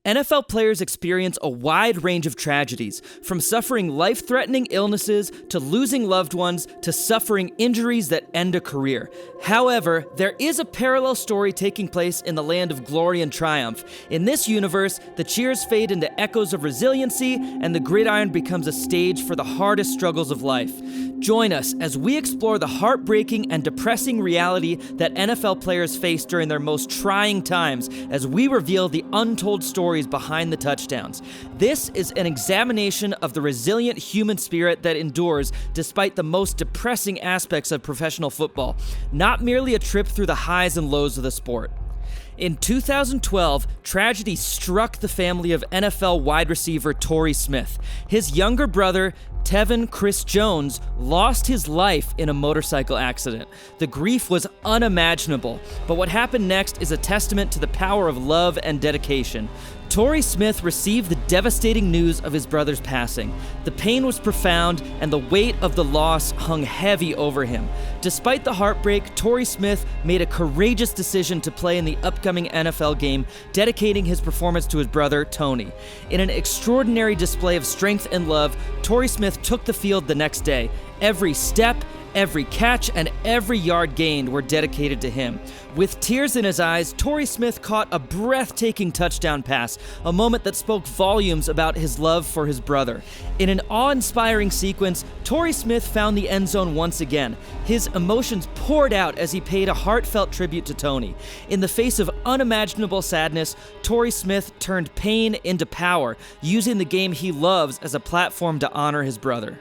NFL players experience a wide range of tragedies, from suffering life-threatening illnesses to losing loved ones to suffering injuries that end a career. However, there is a parallel story taking place in the land of glory and triumph. In this universe, the cheers fade into echoes of resiliency, and the gridiron becomes a stage for the hardest struggles of life. Join us as we explore the heartbreaking and depressing reality that NFL players face during their most trying times as we reveal the untold stories behind the touchdowns. This is an examination of the resilient human spirit that endures despite the most depressing aspects of professional football, not merely a trip through the highs and lows of the sport. In 2012, tragedy struck the family of NFL wide receiver Tory Smith. His younger brother, Tevin Chris Jones, lost his life in a motorcycle accident. The grief was unimaginable, but what happened next is a testament to the power of love and dedication. Tory Smith received the devastating news of his brother's passing. The pain was profound, and the weight of the loss hung heavy over him. Despite the heartbreak, Tory Smith made a courageous decision to play in the upcoming NFL game, dedicating his performance to his brother, Tony. In an extraordinary display of strength and love, Tory Smith took the field the next day. Every step, every catch, and every yard gained were dedicated to him. With tears in his eyes, Tory Smith caught a breathtaking touchdown pass, a moment that spoke volumes about his love for his brother. In an awe-inspiring sequence, Tory Smith found the end zone once again. His emotions poured out as he paid a heartfelt tribute to Tony. In the face of unimaginable sadness, Tory Smith turned pain into power, using the game he loves as a platform to honor his brother.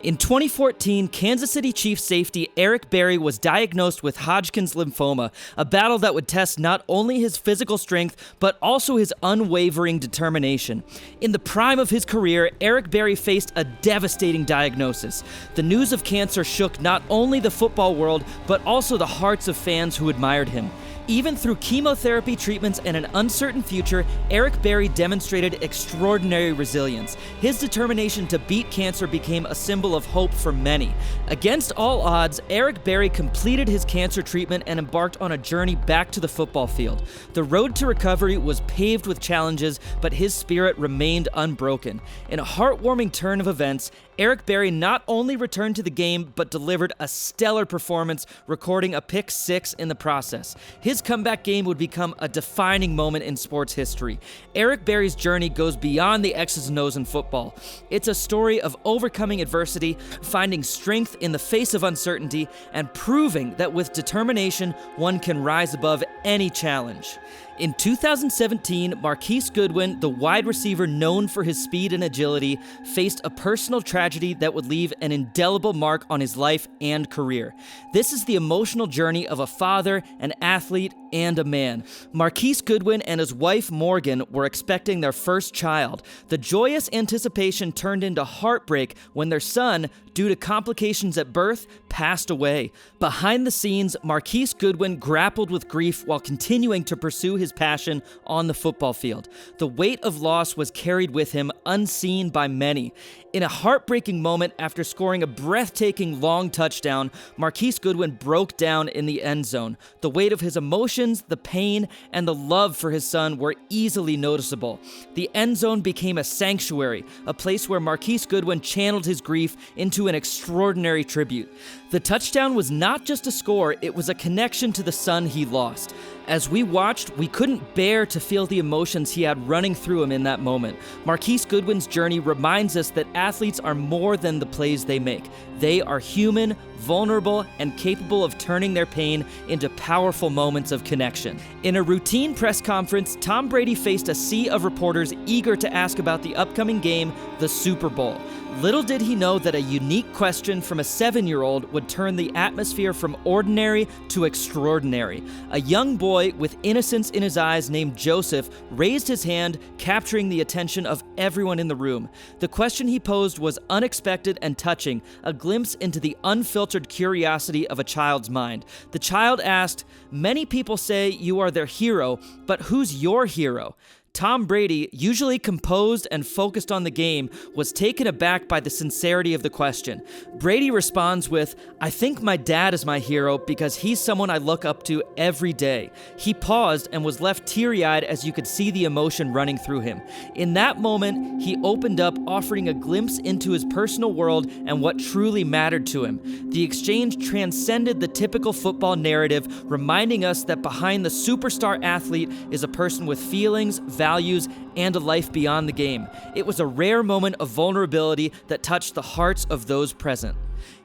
In 2014, Kansas City Chiefs safety Eric Berry was diagnosed with Hodgkin's lymphoma, a battle that would test not only his physical strength, but also his unwavering determination. In the prime of his career, Eric Berry faced a devastating diagnosis. The news of cancer shook not only the football world, but also the hearts of fans who admired him. Even through chemotherapy treatments and an uncertain future, Eric Berry demonstrated extraordinary resilience. His determination to beat cancer became a symbol of hope for many. Against all odds, Eric Berry completed his cancer treatment and embarked on a journey back to the football field. The road to recovery was paved with challenges, but his spirit remained unbroken. In a heartwarming turn of events, Eric Berry not only returned to the game, but delivered a stellar performance, recording a pick six in the process. His comeback game would become a defining moment in sports history. Eric Berry's journey goes beyond the X's and O's in football. It's a story of overcoming adversity, finding strength in the face of uncertainty, and proving that with determination, one can rise above any challenge. In 2017, Marquise Goodwin, the wide receiver known for his speed and agility, faced a personal tragedy that would leave an indelible mark on his life and career. This is the emotional journey of a father, an athlete, and a man. Marquise Goodwin and his wife Morgan were expecting their first child. The joyous anticipation turned into heartbreak when their son, due to complications at birth, passed away. Behind the scenes, Marquise Goodwin grappled with grief while continuing to pursue his passion on the football field. The weight of loss was carried with him, unseen by many. In a heartbreaking moment after scoring a breathtaking long touchdown, Marquise Goodwin broke down in the end zone. The weight of his emotions, the pain, and the love for his son were easily noticeable. The end zone became a sanctuary, a place where Marquise Goodwin channeled his grief into an extraordinary tribute. The touchdown was not just a score, it was a connection to the son he lost. As we watched, we couldn't bear to feel the emotions he had running through him in that moment. Marquise Goodwin's journey reminds us that athletes are more than the plays they make. They are human, vulnerable, and capable of turning their pain into powerful moments of connection. In a routine press conference, Tom Brady faced a sea of reporters eager to ask about the upcoming game, the Super Bowl. Little did he know that a unique question from a 7-year-old would turn the atmosphere from ordinary to extraordinary. A young boy with innocence in his eyes named Joseph raised his hand, capturing the attention of everyone in the room. The question he posed was unexpected and touching, a glimpse into the unfiltered curiosity of a child's mind. The child asked, "Many people say you are their hero, but who's your hero?" Tom Brady, usually composed and focused on the game, was taken aback by the sincerity of the question. Brady responds with, "I think my dad is my hero because he's someone I look up to every day." He paused and was left teary-eyed as you could see the emotion running through him. In that moment, he opened up, offering a glimpse into his personal world and what truly mattered to him. The exchange transcended the typical football narrative, reminding us that behind the superstar athlete is a person with feelings, values, and a life beyond the game. It was a rare moment of vulnerability that touched the hearts of those present.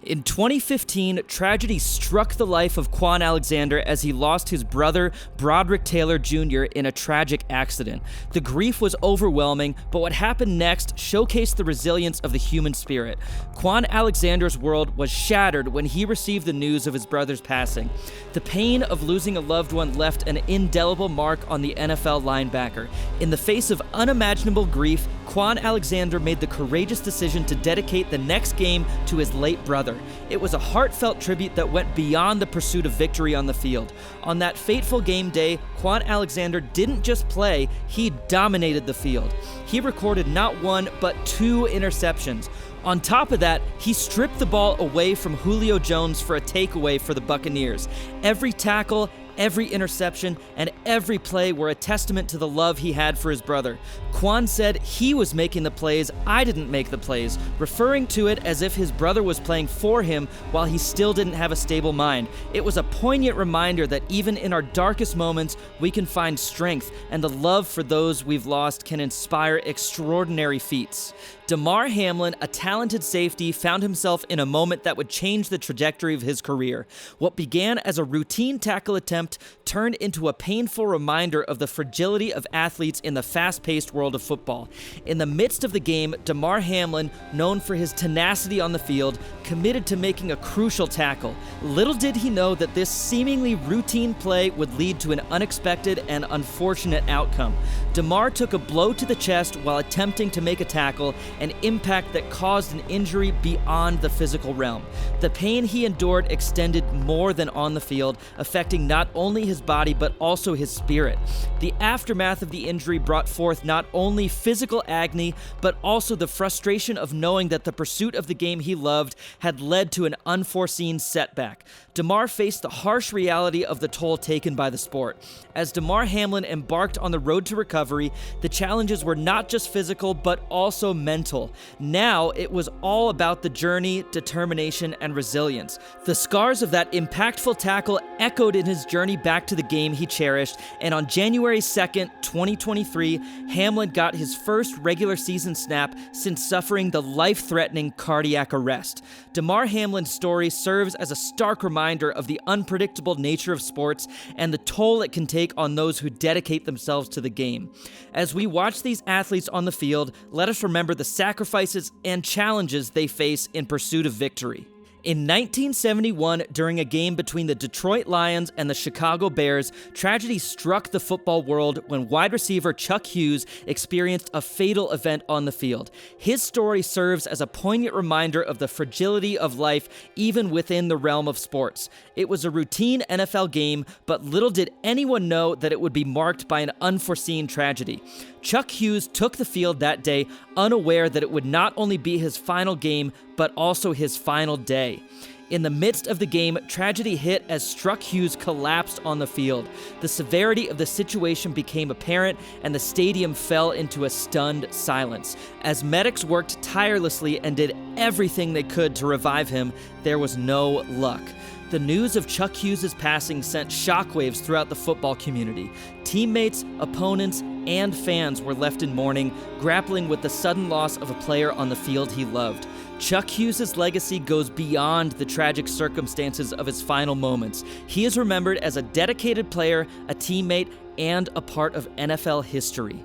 In 2015, tragedy struck the life of Quan Alexander as he lost his brother, Broderick Taylor Jr., in a tragic accident. The grief was overwhelming, but what happened next showcased the resilience of the human spirit. Quan Alexander's world was shattered when he received the news of his brother's passing. The pain of losing a loved one left an indelible mark on the NFL linebacker. In the face of unimaginable grief, Quan Alexander made the courageous decision to dedicate the next game to his late brother. It was a heartfelt tribute that went beyond the pursuit of victory on the field. On that fateful game day, Quan Alexander didn't just play, he dominated the field. He recorded not one, but 2 interceptions. On top of that, he stripped the ball away from Julio Jones for a takeaway for the Buccaneers. Every tackle, every interception, and every play were a testament to the love he had for his brother. Quan said he was making the plays, I didn't make the plays, referring to it as if his brother was playing for him while he still didn't have a stable mind. It was a poignant reminder that even in our darkest moments, we can find strength, and the love for those we've lost can inspire extraordinary feats. Demar Hamlin, a talented safety, found himself in a moment that would change the trajectory of his career. What began as a routine tackle attempt turned into a painful reminder of the fragility of athletes in the fast-paced world of football. In the midst of the game, Demar Hamlin, known for his tenacity on the field, committed to making a crucial tackle. Little did he know that this seemingly routine play would lead to an unexpected and unfortunate outcome. Demar took a blow to the chest while attempting to make a tackle, an impact that caused an injury beyond the physical realm. The pain he endured extended more than on the field, affecting not only his body but also his spirit. The aftermath of the injury brought forth not only physical agony, but also the frustration of knowing that the pursuit of the game he loved had led to an unforeseen setback. Demar faced the harsh reality of the toll taken by the sport. As Demar Hamlin embarked on the road to recovery, the challenges were not just physical, but also mental. Now, it was all about the journey, determination, and resilience. The scars of that impactful tackle echoed in his journey back to the game he cherished, and on January 2nd, 2023, Hamlin got his first regular season snap since suffering the life-threatening cardiac arrest. Demar Hamlin's story serves as a stark reminder of the unpredictable nature of sports and the toll it can take on those who dedicate themselves to the game. As we watch these athletes on the field, let us remember the sacrifices and challenges they face in pursuit of victory. In 1971, during a game between the Detroit Lions and the Chicago Bears, tragedy struck the football world when wide receiver Chuck Hughes experienced a fatal event on the field. His story serves as a poignant reminder of the fragility of life even within the realm of sports. It was a routine NFL game, but little did anyone know that it would be marked by an unforeseen tragedy. Chuck Hughes took the field that day, unaware that it would not only be his final game, but also his final day. In the midst of the game, tragedy hit as Chuck Hughes collapsed on the field. The severity of the situation became apparent, and the stadium fell into a stunned silence. As medics worked tirelessly and did everything they could to revive him, there was no luck. The news of Chuck Hughes' passing sent shockwaves throughout the football community. Teammates, opponents, and fans were left in mourning, grappling with the sudden loss of a player on the field he loved. Chuck Hughes' legacy goes beyond the tragic circumstances of his final moments. He is remembered as a dedicated player, a teammate, and a part of NFL history.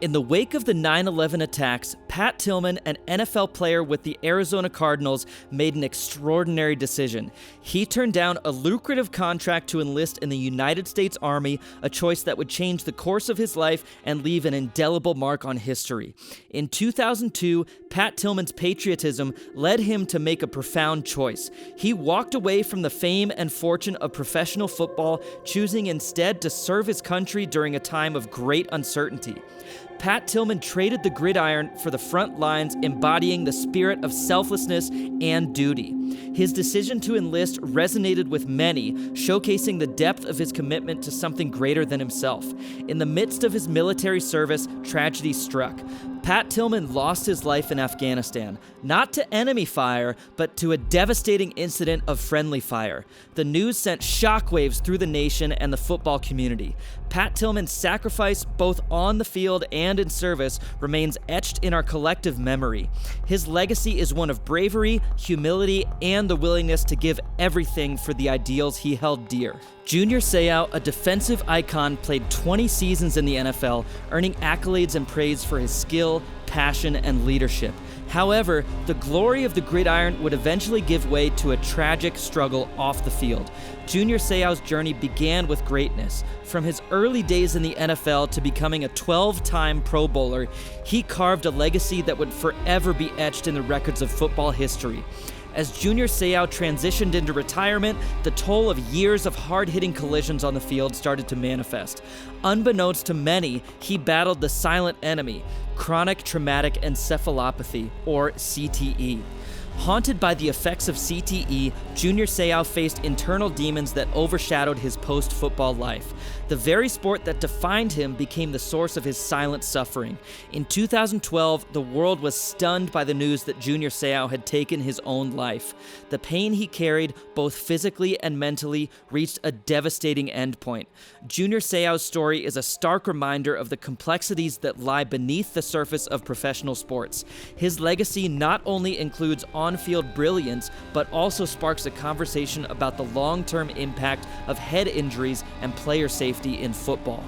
In the wake of the 9/11 attacks, Pat Tillman, an NFL player with the Arizona Cardinals, made an extraordinary decision. He turned down a lucrative contract to enlist in the United States Army, a choice that would change the course of his life and leave an indelible mark on history. In 2002, Pat Tillman's patriotism led him to make a profound choice. He walked away from the fame and fortune of professional football, choosing instead to serve his country country during a time of great uncertainty. Pat Tillman traded the gridiron for the front lines, embodying the spirit of selflessness and duty. His decision to enlist resonated with many, showcasing the depth of his commitment to something greater than himself. In the midst of his military service, tragedy struck. Pat Tillman lost his life in Afghanistan, not to enemy fire, but to a devastating incident of friendly fire. The news sent shockwaves through the nation and the football community. Pat Tillman's sacrifice, both on the field and in service, remains etched in our collective memory. His legacy is one of bravery, humility, and the willingness to give everything for the ideals he held dear. Junior Seau, a defensive icon, played 20 seasons in the NFL, earning accolades and praise for his skill, passion, and leadership. However, the glory of the gridiron would eventually give way to a tragic struggle off the field. Junior Seau's journey began with greatness. From his early days in the NFL to becoming a 12-time Pro Bowler, he carved a legacy that would forever be etched in the records of football history. As Junior Seau transitioned into retirement, the toll of years of hard-hitting collisions on the field started to manifest. Unbeknownst to many, he battled the silent enemy, chronic traumatic encephalopathy, or CTE. Haunted by the effects of CTE, Junior Seau faced internal demons that overshadowed his post-football life. The very sport that defined him became the source of his silent suffering. In 2012, the world was stunned by the news that Junior Seau had taken his own life. The pain he carried, both physically and mentally, reached a devastating endpoint. Junior Seau's story is a stark reminder of the complexities that lie beneath the surface of professional sports. His legacy not only includes on-field brilliance, but also sparks a conversation about the long-term impact of head injuries and player safety in football.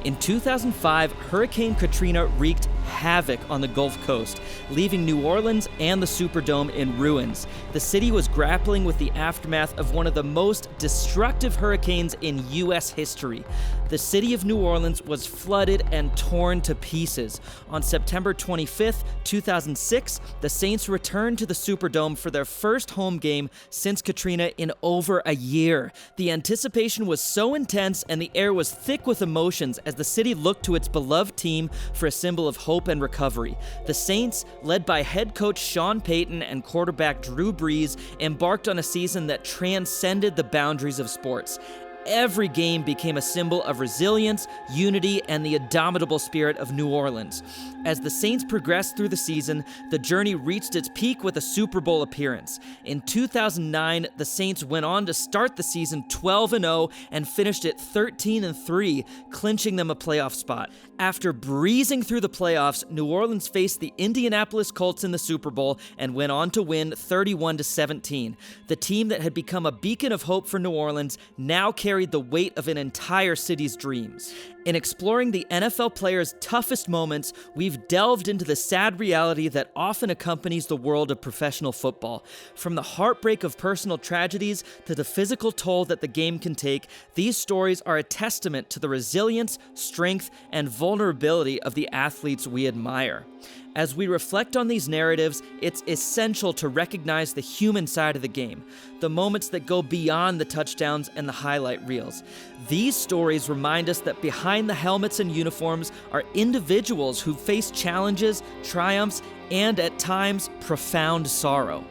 In 2005, Hurricane Katrina wreaked havoc on the Gulf Coast, leaving New Orleans and the Superdome in ruins. The city was grappling with the aftermath of one of the most destructive hurricanes in U.S. history. The city of New Orleans was flooded and torn to pieces. On September 25th, 2006, the Saints returned to the Superdome for their first home game since Katrina in over a year. The anticipation was so intense and the air was thick with emotions as the city looked to its beloved team for a symbol of hope and recovery. The Saints, led by head coach Sean Payton and quarterback Drew Brees, embarked on a season that transcended the boundaries of sports. Every game became a symbol of resilience, unity, and the indomitable spirit of New Orleans. As the Saints progressed through the season, the journey reached its peak with a Super Bowl appearance. In 2009, the Saints went on to start the season 12-0 and finished it 13-3, clinching them a playoff spot. After breezing through the playoffs, New Orleans faced the Indianapolis Colts in the Super Bowl and went on to win 31-17. The team that had become a beacon of hope for New Orleans now carried the weight of an entire city's dreams. In exploring the NFL players' toughest moments, we've delved into the sad reality that often accompanies the world of professional football. From the heartbreak of personal tragedies to the physical toll that the game can take, these stories are a testament to the resilience, strength, and vulnerability of the athletes we admire. As we reflect on these narratives, it's essential to recognize the human side of the game, the moments that go beyond the touchdowns and the highlight reels. These stories remind us that behind the helmets and uniforms are individuals who face challenges, triumphs, and at times profound sorrow.